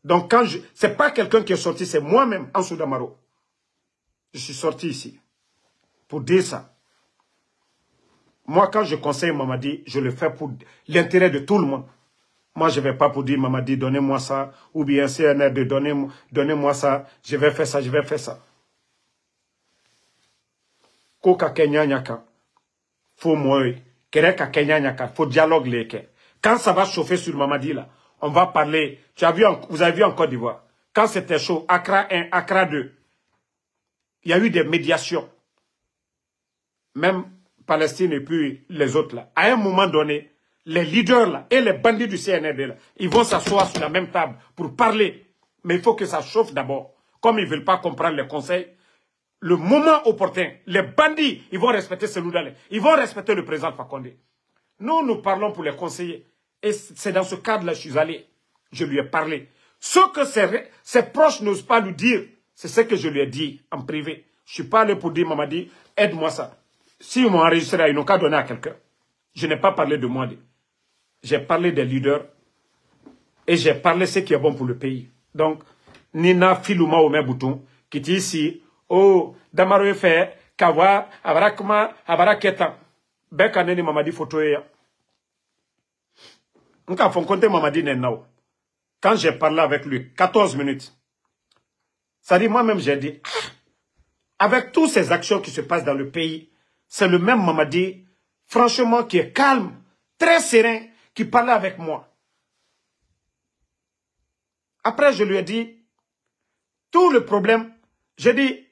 Speaker 1: Donc, ce n'est pas quelqu'un qui est sorti, c'est moi-même, Ansou Damaro. Je suis sorti ici pour dire ça. Moi, quand je conseille Mamadi, je le fais pour l'intérêt de tout le monde. Moi, je ne vais pas pour dire Mamadi, donnez-moi ça, ou bien CNRD, donnez-moi ça, je vais faire ça, je vais faire ça. Koka Kenya Nyaka, faut moi, Kereka Kenya Nyaka, faut dialogue les. Quand ça va chauffer sur Mamadi là, on va parler. Vous avez vu en Côte d'Ivoire, quand c'était chaud, Accra 1, Accra 2, il y a eu des médiations. Même Palestine et puis les autres là. À un moment donné, les leaders là et les bandits du CNRD là, ils vont s'asseoir sur la même table pour parler. Mais il faut que ça chauffe d'abord. Comme ils ne veulent pas comprendre les conseils, le moment opportun, les bandits, ils vont respecter Seloudalé. Ils vont respecter le président Fakonde. Nous parlons pour les conseiller. Et c'est dans ce cadre-là que je suis allé. Je lui ai parlé. Ce que ses proches n'osent pas lui dire, c'est ce que je lui ai dit en privé. Je ne suis pas allé pour dire, Mamadi, aide-moi ça. Si ils m'ont enregistré, ils n'ont qu'à donner à quelqu'un. Je n'ai pas parlé de moi. J'ai parlé des leaders. Et j'ai parlé de ce qui est bon pour le pays. Donc, Nina Filouma Omer Bouton, qui dit ici, oh, Damaro fait, Kawa, Abarakma, Abaraketan. Bekaneni Mamadi photoya. Quand j'ai parlé avec lui, 14 minutes, ça dit, moi-même, j'ai dit, avec toutes ces actions qui se passent dans le pays, c'est le même Mamadi, franchement, qui est calme, très serein, qui parlait avec moi. Après, je lui ai dit, tout le problème, j'ai dit,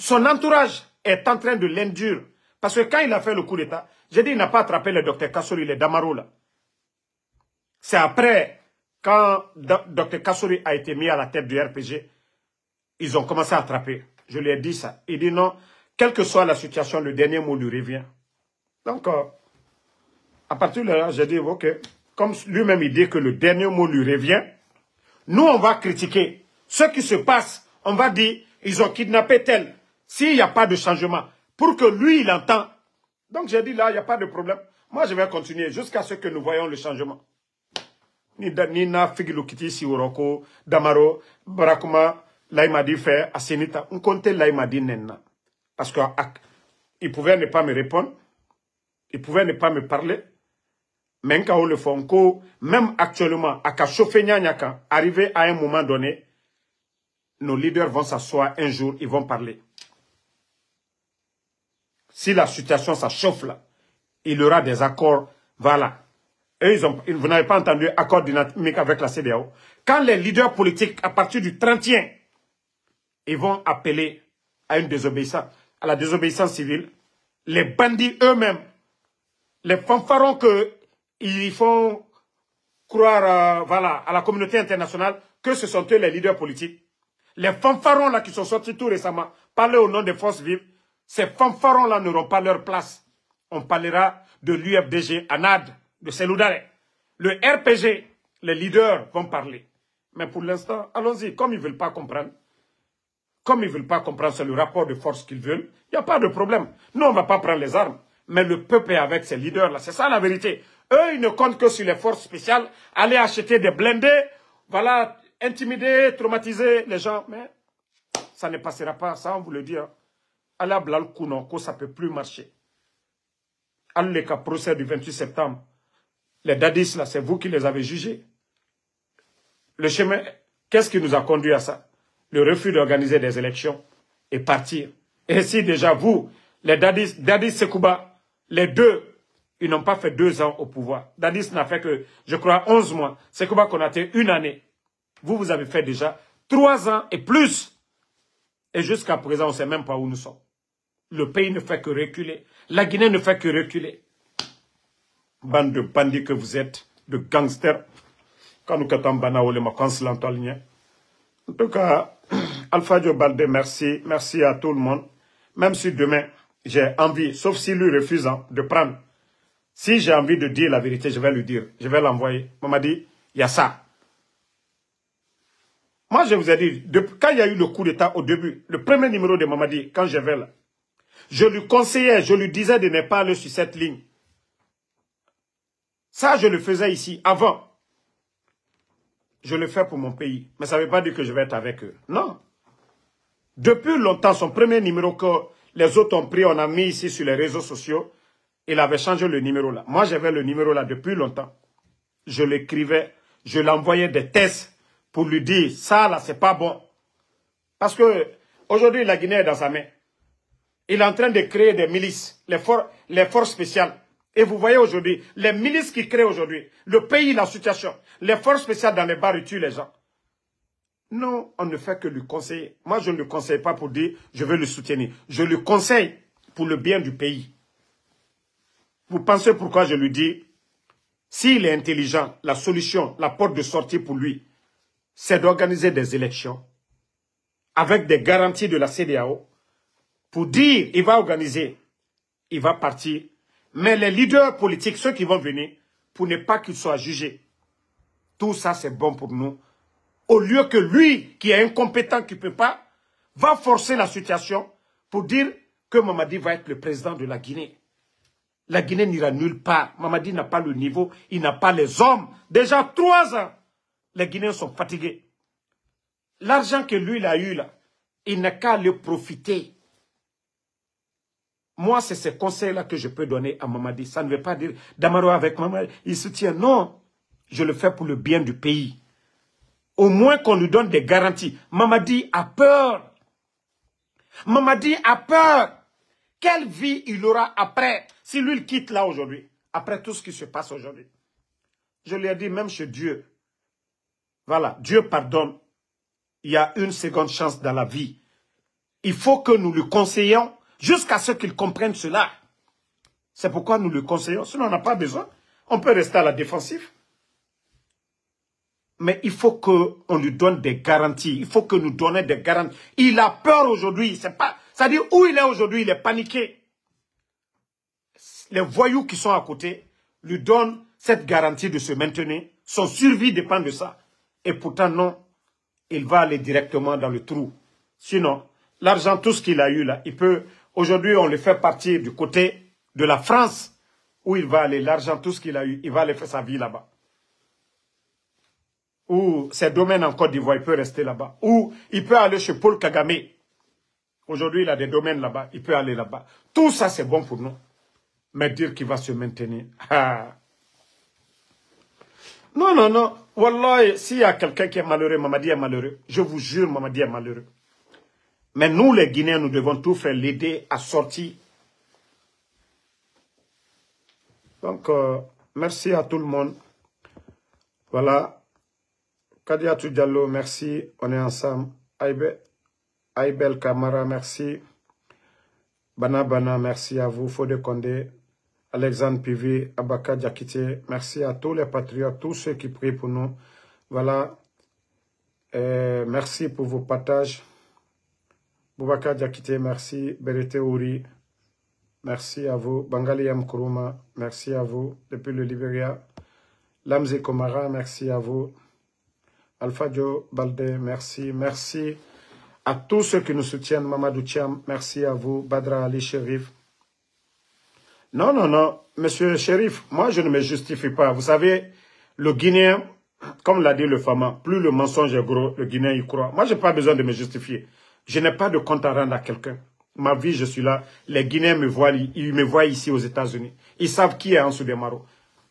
Speaker 1: son entourage, est en train de l'induire. Parce que quand il a fait le coup d'État, j'ai dit il n'a pas attrapé le docteur Kassori, les Damaro là. C'est après, quand docteur Kassori a été mis à la tête du RPG, ils ont commencé à attraper. Je lui ai dit ça. Il dit non, quelle que soit la situation, le dernier mot lui revient. Donc, à partir de là, j'ai dit, ok, comme lui-même il dit que le dernier mot lui revient, nous on va critiquer. Ce qui se passe, on va dire, ils ont kidnappé tel. S'il n'y a pas de changement, pour que lui il entend. Donc j'ai dit là, il n'y a pas de problème. Moi je vais continuer jusqu'à ce que nous voyons le changement. Nina Figilukiti Siworoko, Damaro, Barakuma, là il m'a dit faire, Asenita, on comptait là il m'a dit Nenna. Parce qu'il pouvait ne pas me répondre, il pouvait ne pas me parler. Mais quand on le fait, même actuellement, à Kachofenyanyaka, arrivé à un moment donné, nos leaders vont s'asseoir un jour, ils vont parler. Si la situation ça chauffe là, il y aura des accords, voilà. Et vous n'avez pas entendu accord dynamique avec la CEDEAO. Quand les leaders politiques, à partir du 31, ils vont appeler à une désobéissance, à la désobéissance civile, les bandits eux-mêmes, les fanfarons qu'ils font croire voilà, à la communauté internationale que ce sont eux les leaders politiques. Les fanfarons là qui sont sortis tout récemment, parler au nom des forces vives, ces fanfarons là n'auront pas leur place. On parlera de l'UFDG, ANAD, de Seloudare. Le RPG, les leaders vont parler. Mais pour l'instant, allons-y, comme ils ne veulent pas comprendre, comme ils ne veulent pas comprendre, c'est le rapport de force qu'ils veulent, il n'y a pas de problème. Nous, on ne va pas prendre les armes. Mais le peuple est avec ces leaders-là. C'est ça la vérité. Eux, ils ne comptent que sur les forces spéciales, aller acheter des blindés, voilà, intimider, traumatiser les gens. Mais ça ne passera pas, ça on vous le dit. Allez à Blalkounon, ça ne peut plus marcher. Allez, le procès du 28 septembre. Les dadis, là, c'est vous qui les avez jugés. Le chemin, qu'est-ce qui nous a conduit à ça? Le refus d'organiser des élections et partir. Et si déjà vous, les Dadis Sekouba, les deux, ils n'ont pas fait 2 ans au pouvoir. Dadis n'a fait que, je crois, 11 mois. Sekouba Konaté, 1 année. Vous avez fait déjà 3 ans et plus. Et jusqu'à présent, on ne sait même pas où nous sommes. Le pays ne fait que reculer. La Guinée ne fait que reculer. Bande de bandits que vous êtes, de gangsters. Quand nous sommes en tout cas, Alpha Joe Baldé, merci. Merci à tout le monde. Même si demain, j'ai envie, sauf si lui refusant de prendre. Si j'ai envie de dire la vérité, je vais lui dire. Je vais l'envoyer. On m'a dit, il y a ça. Moi, je vous ai dit, quand il y a eu le coup d'État au début, le premier numéro de Mamadi, quand je vais là, je lui conseillais, je lui disais de ne pas aller sur cette ligne. Ça, je le faisais ici, avant. Je le fais pour mon pays. Mais ça ne veut pas dire que je vais être avec eux. Non. Depuis longtemps, son premier numéro que les autres ont pris, on a mis ici sur les réseaux sociaux, il avait changé le numéro là. Moi, j'avais le numéro là depuis longtemps. Je l'écrivais, je l'envoyais des tests pour lui dire, ça là, c'est pas bon. Parce que aujourd'hui, la Guinée est dans sa main. Il est en train de créer des milices, les forces spéciales. Et vous voyez aujourd'hui, les milices qui créent aujourd'hui, le pays, la situation, les forces spéciales dans les bars, ils tuent les gens. Non, on ne fait que lui conseiller. Moi, je ne le conseille pas pour dire, je veux le soutenir. Je le conseille pour le bien du pays. Vous pensez pourquoi je lui dis, s'il est intelligent, la solution, la porte de sortie pour lui, c'est d'organiser des élections avec des garanties de la CEDEAO pour dire, il va organiser, il va partir. Mais les leaders politiques, ceux qui vont venir, pour ne pas qu'ils soient jugés, tout ça c'est bon pour nous. Au lieu que lui, qui est incompétent, qui ne peut pas, va forcer la situation pour dire que Mamadi va être le président de la Guinée. La Guinée n'ira nulle part. Mamadi n'a pas le niveau, il n'a pas les hommes. Déjà 3 ans, les Guinéens sont fatigués. L'argent que lui, il a eu là, il n'a qu'à le profiter. Moi, c'est ces conseils-là que je peux donner à Mamadi. Ça ne veut pas dire, Damaro avec Mamadi, il soutient. Non, je le fais pour le bien du pays. Au moins qu'on lui donne des garanties. Mamadi a peur. Mamadi a peur. Quelle vie il aura après, si lui il quitte là aujourd'hui, après tout ce qui se passe aujourd'hui. Je lui ai dit, même chez Dieu, voilà, Dieu pardonne. Il y a une seconde chance dans la vie. Il faut que nous lui conseillions Jusqu'à ce qu'ils comprennent cela. C'est pourquoi nous le conseillons. Sinon, on n'a pas besoin. On peut rester à la défensive. Mais il faut qu'on lui donne des garanties. Il faut que nous donnions des garanties. Il a peur aujourd'hui. C'est-à-dire, où il est aujourd'hui, il est paniqué. Les voyous qui sont à côté lui donnent cette garantie de se maintenir. Son survie dépend de ça. Et pourtant, non. Il va aller directement dans le trou. Sinon, l'argent, tout ce qu'il a eu là, il peut... Aujourd'hui, on le fait partir du côté de la France, où il va aller. L'argent, tout ce qu'il a eu, il va aller faire sa vie là-bas. Ou ses domaines en Côte d'Ivoire, il peut rester là-bas. Ou il peut aller chez Paul Kagame. Aujourd'hui, il a des domaines là-bas. Il peut aller là-bas. Tout ça, c'est bon pour nous. Mais dire qu'il va se maintenir. Ah. Non, non, non. Wallah, s'il y a quelqu'un qui est malheureux, Mamadi est malheureux. Je vous jure, Mamadi est malheureux. Mais nous, les Guinéens, nous devons tout faire, l'aider à sortir. Donc, merci à tout le monde. Voilà. Kadiatou Diallo, merci. On est ensemble. Aïbel Kamara, merci. Bana Bana, merci à vous. Fode Kondé, Alexandre Pivi, Abaka Diakité, merci à tous les patriotes, tous ceux qui prient pour nous. Voilà. Merci pour vos partages. Boubaka Diakité, merci. Berete Ouri, merci à vous. Bangali Yamkuruma, merci à vous. Depuis le Libéria. Lamzi Komara, merci à vous. Alpha Joe Balde, merci. Merci à tous ceux qui nous soutiennent. Mamadou Thiam, merci à vous. Badra Ali Sherif. Non, non, non. Monsieur Sherif, moi je ne me justifie pas. Vous savez, le Guinéen, comme l'a dit le Fama, plus le mensonge est gros, le Guinéen y croit. Moi, je n'ai pas besoin de me justifier. Je n'ai pas de compte à rendre à quelqu'un. Ma vie, je suis là. Les Guinéens me voient, ils me voient ici aux États-Unis. Ils savent qui est Ansou Demaro.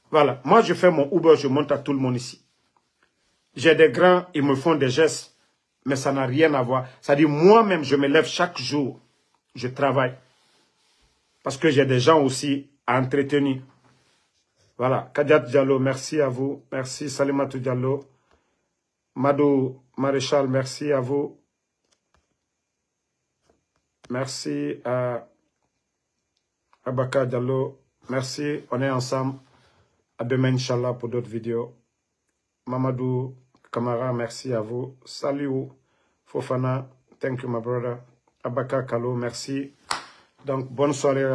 Speaker 1: Voilà. Moi, je fais mon Uber, je monte à tout le monde ici. J'ai des grands, ils me font des gestes, mais ça n'a rien à voir. C'est-à-dire, moi-même, je me lève chaque jour, je travaille. Parce que j'ai des gens aussi à entretenir. Voilà. Kadiat Diallo, merci à vous. Merci Salimatou Diallo. Madou Maréchal, merci à vous. Merci à Abaka Diallo. Merci. On est ensemble. À demain, Inch'Allah, pour d'autres vidéos. Mamadou Kamara, merci à vous. Salut Fofana, thank you my brother. Abaka Kalo, merci. Donc, bonne soirée.